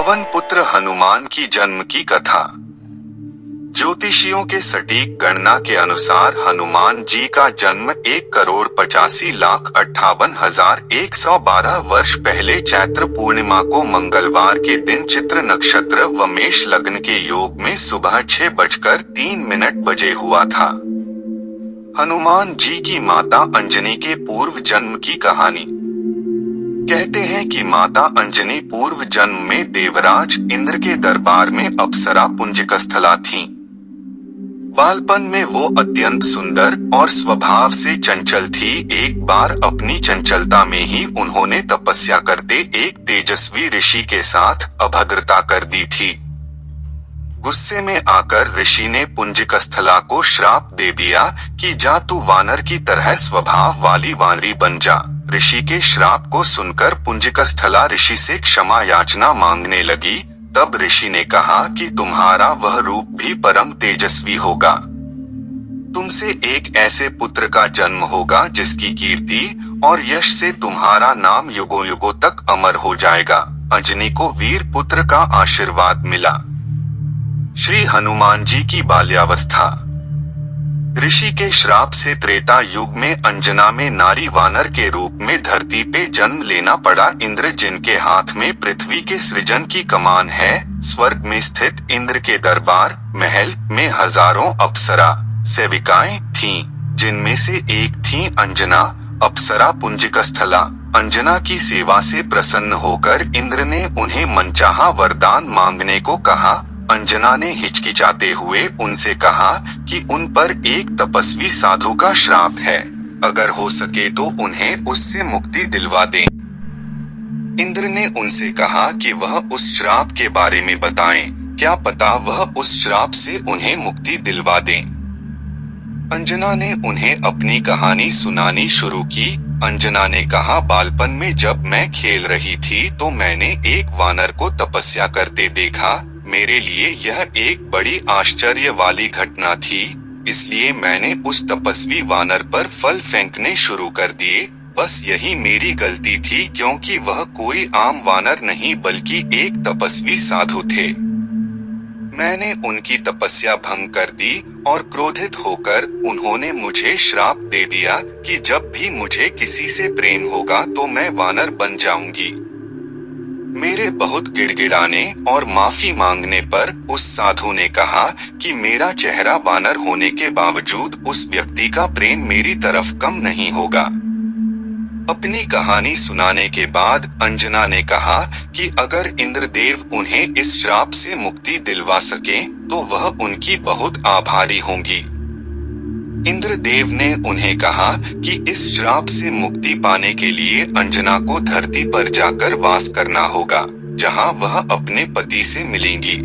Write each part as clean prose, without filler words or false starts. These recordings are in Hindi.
पवन पुत्र हनुमान की जन्म की कथा। ज्योतिषियों के सटीक गणना के अनुसार हनुमान जी का जन्म 1,85,58,112 वर्ष पहले चैत्र पूर्णिमा को मंगलवार के दिन चित्र नक्षत्र व मेष लग्न के योग में सुबह 6:03 हुआ था। हनुमान जी की माता अंजनी के पूर्व जन्म की कहानी। कहते हैं कि माता अंजनी पूर्व जन्म में देवराज इंद्र के दरबार में अप्सरा पुंजिकस्थला थीं। बालपन में वो अत्यंत सुंदर और स्वभाव से चंचल थी। एक बार अपनी चंचलता में ही उन्होंने तपस्या करते एक तेजस्वी ऋषि के साथ अभद्रता कर दी थी। गुस्से में आकर ऋषि ने पुंजिकस्थला को श्राप दे दिया कि जा तू वानर की तरह स्वभाव वाली वानरी बन जा। ऋषि के श्राप को सुनकर पुंजिकस्थला ऋषि से क्षमा याचना मांगने लगी। तब ऋषि ने कहा कि तुम्हारा वह रूप भी परम तेजस्वी होगा। तुमसे एक ऐसे पुत्र का जन्म होगा जिसकी कीर्ति और यश से तुम्हारा नाम युगों युगों तक अमर हो जाएगा। अंजनी को वीर पुत्र का आशीर्वाद मिला। श्री हनुमान जी की बाल्यावस्था। ऋषि के श्राप से त्रेता युग में अंजना में नारी वानर के रूप में धरती पे जन्म लेना पड़ा। इंद्र जिनके हाथ में पृथ्वी के सृजन की कमान है, स्वर्ग में स्थित इंद्र के दरबार महल में हजारों अप्सरा सेविकाएं थीं, जिनमें से एक थीं अंजना। अप्सरा पुंजिकस्थला। अंजना की सेवा से प्रसन्न होकर इंद्र ने उन्हें मनचाहा वरदान मांगने को कहा। अंजना ने हिचकिचाते हुए उनसे कहा कि उन पर एक तपस्वी साधु का श्राप है, अगर हो सके तो उन्हें उससे मुक्ति दिलवा दें। इंद्र ने उनसे कहा कि वह उस श्राप के बारे में बताएं, क्या पता वह उस श्राप से उन्हें मुक्ति दिलवा दें। अंजना ने उन्हें अपनी कहानी सुनानी शुरू की। अंजना ने कहा, बालपन में जब मैं खेल रही थी तो मैंने एक वानर को तपस्या करते देखा। मेरे लिए यह एक बड़ी आश्चर्य वाली घटना थी, इसलिए मैंने उस तपस्वी वानर पर फल फेंकने शुरू कर दिए। बस यही मेरी गलती थी, क्योंकि वह कोई आम वानर नहीं बल्कि एक तपस्वी साधु थे। मैंने उनकी तपस्या भंग कर दी और क्रोधित होकर उन्होंने मुझे श्राप दे दिया कि जब भी मुझे किसी से प्रेम होगा तो मैं वानर बन जाऊंगी। मेरे बहुत गिड़गिड़ाने और माफी मांगने पर उस साधु ने कहा कि मेरा चेहरा वानर होने के बावजूद उस व्यक्ति का प्रेम मेरी तरफ कम नहीं होगा। अपनी कहानी सुनाने के बाद अंजना ने कहा कि अगर इंद्रदेव उन्हें इस श्राप से मुक्ति दिलवा सके तो वह उनकी बहुत आभारी होंगी। इंद्रदेव ने उन्हें कहा कि इस श्राप से मुक्ति पाने के लिए अंजना को धरती पर जाकर वास करना होगा, जहां वह अपने पति से मिलेंगी।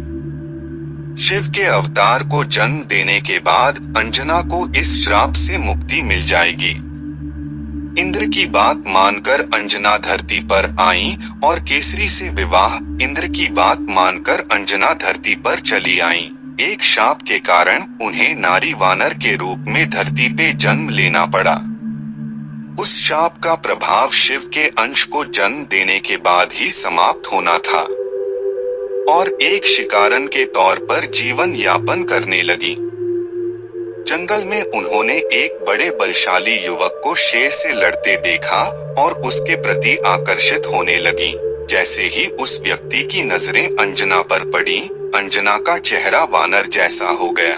शिव के अवतार को जन्म देने के बाद अंजना को इस श्राप से मुक्ति मिल जाएगी। इंद्र की बात मानकर अंजना धरती पर आई और केसरी से विवाह। इंद्र की बात मानकर अंजना धरती पर चली आई। एक शाप के कारण उन्हें नारी वानर के रूप में धरती पे जन्म लेना पड़ा। उस शाप का प्रभाव शिव के अंश को जन्म देने के बाद ही समाप्त होना था और एक शिकारन के तौर पर जीवन यापन करने लगी। जंगल में उन्होंने एक बड़े बलशाली युवक को शेर से लड़ते देखा और उसके प्रति आकर्षित होने लगी। जैसे ही उस व्यक्ति की नजरें अंजना पर पड़ी, अंजना का चेहरा वानर जैसा हो गया।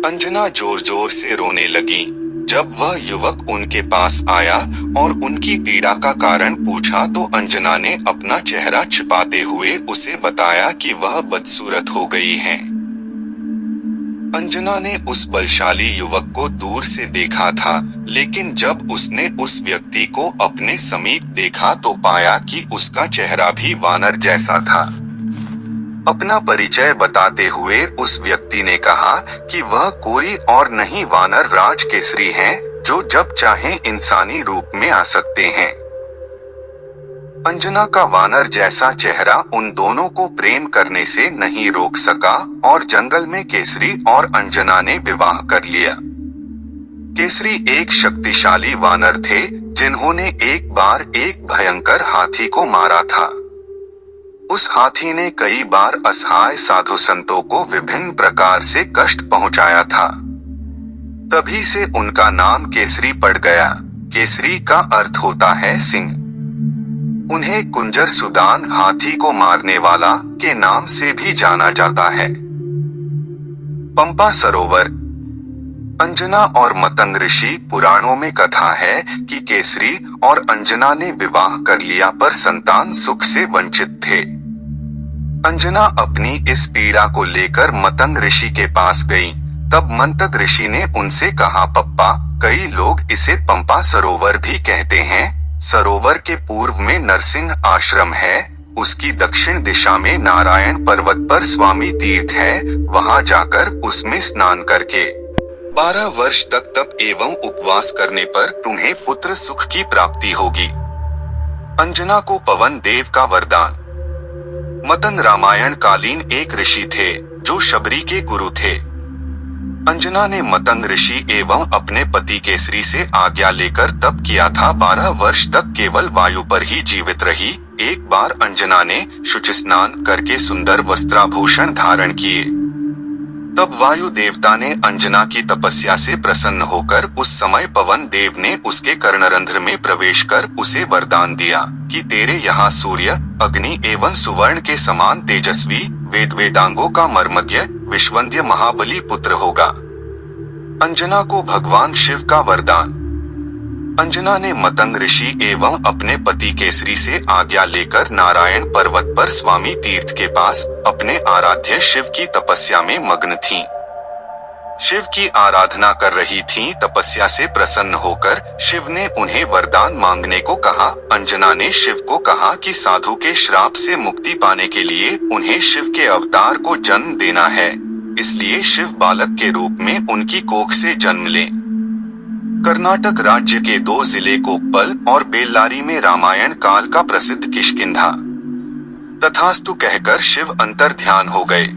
अंजना जोर जोर से रोने लगी। जब वह युवक उनके पास आया और उनकी पीड़ा का कारण पूछा तो अंजना ने अपना चेहरा छिपाते हुए उसे बताया कि वह बदसूरत हो गई हैं। अंजना ने उस बलशाली युवक को दूर से देखा था, लेकिन जब उसने उस व्यक्ति को अपने समीप देखा तो पाया कि उसका चेहरा भी वानर जैसा था। अपना परिचय बताते हुए उस व्यक्ति ने कहा कि वह कोई और नहीं वानर राज केसरी हैं, जो जब चाहे इंसानी रूप में आ सकते हैं। अंजना का वानर जैसा चेहरा उन दोनों को प्रेम करने से नहीं रोक सका और जंगल में केसरी और अंजना ने विवाह कर लिया। केसरी एक शक्तिशाली वानर थे जिन्होंने एक बार एक भयंकर हाथी को मारा था। उस हाथी ने कई बार असहाय साधु संतों को विभिन्न प्रकार से कष्ट पहुंचाया था। तभी से उनका नाम केसरी पड़ गया। केसरी का अर्थ होता है सिंह। उन्हें कुंजर सुदान, हाथी को मारने वाला के नाम से भी जाना जाता है। पंपा सरोवर। अंजना और मतंग ऋषि पुराणों में कथा है कि केसरी और अंजना ने विवाह कर लिया पर संतान सुख से वंचित थे। अंजना अपनी इस पीड़ा को लेकर मतंग ऋषि के पास गई। तब मंतग ऋषि ने उनसे कहा, पप्पा, कई लोग इसे पंपा सरोवर भी कहते हैं। सरोवर के पूर्व में नरसिंह आश्रम है, उसकी दक्षिण दिशा में नारायण पर्वत पर स्वामी तीर्थ है। वहां जाकर उसमें स्नान करके 12 वर्ष तक तप एवं उपवास करने पर तुम्हें पुत्र सुख की प्राप्ति होगी। अंजना को पवन देव का वरदान। मतन रामायण कालीन एक ऋषि थे जो शबरी के गुरु थे। अंजना ने मतंग ऋषि एवं अपने पति केसरी से आज्ञा लेकर तप किया था। 12 वर्ष तक केवल वायु पर ही जीवित रही। एक बार अंजना ने शुचि स्नान करके सुंदर वस्त्राभूषण धारण किए। तब वायु देवता ने अंजना की तपस्या से प्रसन्न होकर उस समय पवन देव ने उसके कर्णरंध्र में प्रवेश कर उसे वरदान दिया कि तेरे यहाँ सूर्य, अग्नि एवं सुवर्ण के समान तेजस्वी, वेद वेदांगों का मर्मज्ञ, विश्ववंद्य महाबली पुत्र होगा। अंजना को भगवान शिव का वरदान। अंजना ने मतंग ऋषि एवं अपने पति केसरी से आज्ञा लेकर नारायण पर्वत पर स्वामी तीर्थ के पास अपने आराध्य शिव की तपस्या में मग्न थीं। शिव की आराधना कर रही थीं। तपस्या से प्रसन्न होकर शिव ने उन्हें वरदान मांगने को कहा। अंजना ने शिव को कहा कि साधु के श्राप से मुक्ति पाने के लिए उन्हें शिव के अवतार को जन्म देना है, इसलिए शिव बालक के रूप में उनकी कोख से जन्म लें। कर्नाटक राज्य के 2 जिले कोप्पल और बेल्लारी में रामायण काल का प्रसिद्ध किष्किंधा। तथास्तु कहकर शिव अंतर ध्यान हो गए।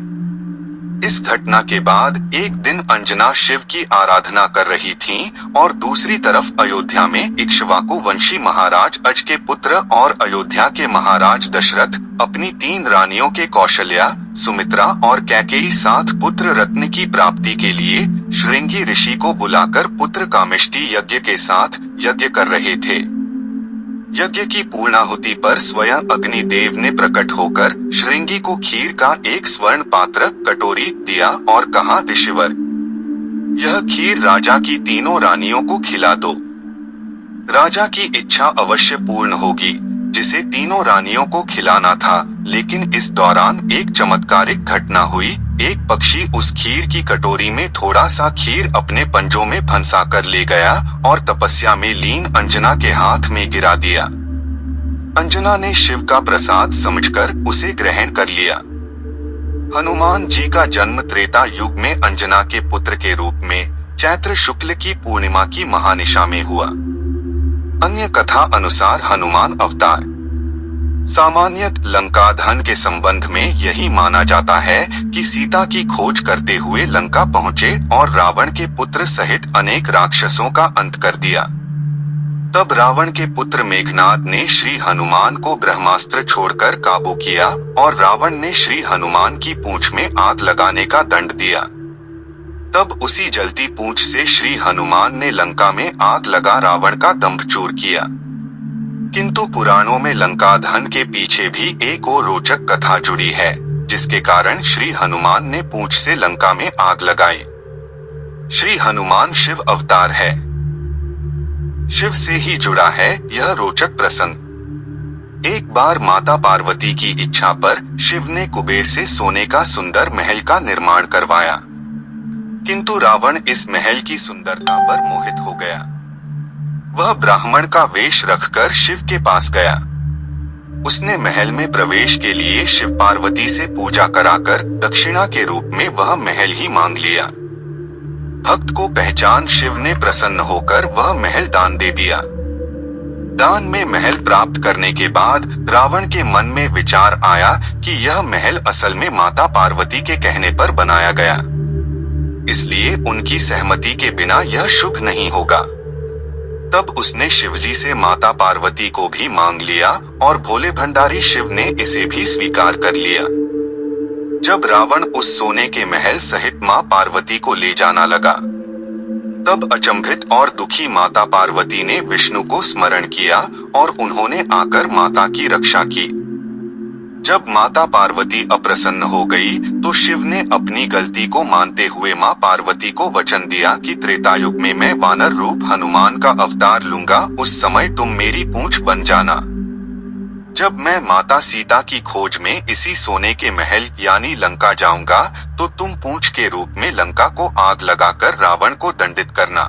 इस घटना के बाद एक दिन अंजना शिव की आराधना कर रही थीं और दूसरी तरफ अयोध्या में इक्ष्वाकु वंशी महाराज अज के पुत्र और अयोध्या के महाराज दशरथ अपनी 3 रानियों के कौशल्या, सुमित्रा और कैकेयी साथ पुत्र रत्न की प्राप्ति के लिए श्रृंगी ऋषि को बुलाकर पुत्र कामेष्टि यज्ञ के साथ यज्ञ कर रहे थे। यज्ञ की पूर्णाहुति पर स्वयं अग्निदेव ने प्रकट होकर श्रृंगी को खीर का एक स्वर्ण पात्र, कटोरी दिया और कहा, ऋषिवर, यह खीर राजा की 3 रानियों को खिला दो। राजा की इच्छा अवश्य पूर्ण होगी, जिसे 3 रानियों को खिलाना था। लेकिन इस दौरान एक चमत्कारिक घटना हुई। एक पक्षी उस खीर की कटोरी में थोड़ा सा खीर अपने पंजों में फंसा कर ले गया और तपस्या में लीन अंजना के हाथ में गिरा दिया। अंजना ने शिव का प्रसाद समझकर उसे ग्रहण कर लिया। हनुमान जी का जन्म त्रेता युग में अंजना के पुत्र के रूप में चैत्र शुक्ल की पूर्णिमा की महानिशा में हुआ। अन्य कथा अनुसार हनुमान अवतार। सामान्यत लंकाधन के संबंध में यही माना जाता है कि सीता की खोज करते हुए लंका पहुंचे और रावण के पुत्र सहित अनेक राक्षसों का अंत कर दिया। तब रावण के पुत्र मेघनाद ने श्री हनुमान को ब्रह्मास्त्र छोड़कर काबू किया और रावण ने श्री हनुमान की पूंछ में आग लगाने का दंड दिया। तब उसी जलती पूंछ से श्री हनुमान ने लंका में आग लगा रावण का दंभचूर किया। किंतु पुराणों में लंकाधन के पीछे भी एक और रोचक कथा जुड़ी है, जिसके कारण श्री हनुमान ने पूंछ से लंका में आग लगाई। श्री हनुमान शिव अवतार है। शिव से ही जुड़ा है यह रोचक प्रसंग। एक बार माता पार्वती की इच्छा पर शिव ने कुबेर से सोने का सुंदर महल का निर्माण करवाया, किंतु रावण इस महल की सुंदरता पर मोहित हो गया। वह ब्राह्मण का वेश रखकर शिव के पास गया। उसने महल में प्रवेश के लिए शिव पार्वती से पूजा कराकर दक्षिणा के रूप में वह महल ही मांग लिया। भक्त को पहचान शिव ने प्रसन्न होकर वह महल दान दे दिया। दान में महल प्राप्त करने के बाद रावण के मन में विचार आया कि यह महल असल में माता पार्वती के कहने पर बनाया गया, इसलिए उनकी सहमति के बिना यह शुभ नहीं होगा। तब उसने शिवजी से माता पार्वती को भी मांग लिया और भोले भंडारी शिव ने इसे भी स्वीकार कर लिया। जब रावण उस सोने के महल सहित मां पार्वती को ले जाना लगा, तब अचंभित और दुखी माता पार्वती ने विष्णु को स्मरण किया और उन्होंने आकर माता की रक्षा की। जब माता पार्वती अप्रसन्न हो गई तो शिव ने अपनी गलती को मानते हुए मां पार्वती को वचन दिया कि त्रेतायुग में मैं वानर रूप हनुमान का अवतार लूंगा, उस समय तुम मेरी पूंछ बन जाना। जब मैं माता सीता की खोज में इसी सोने के महल यानी लंका जाऊंगा तो तुम पूंछ के रूप में लंका को आग लगाकर रावण को दंडित करना।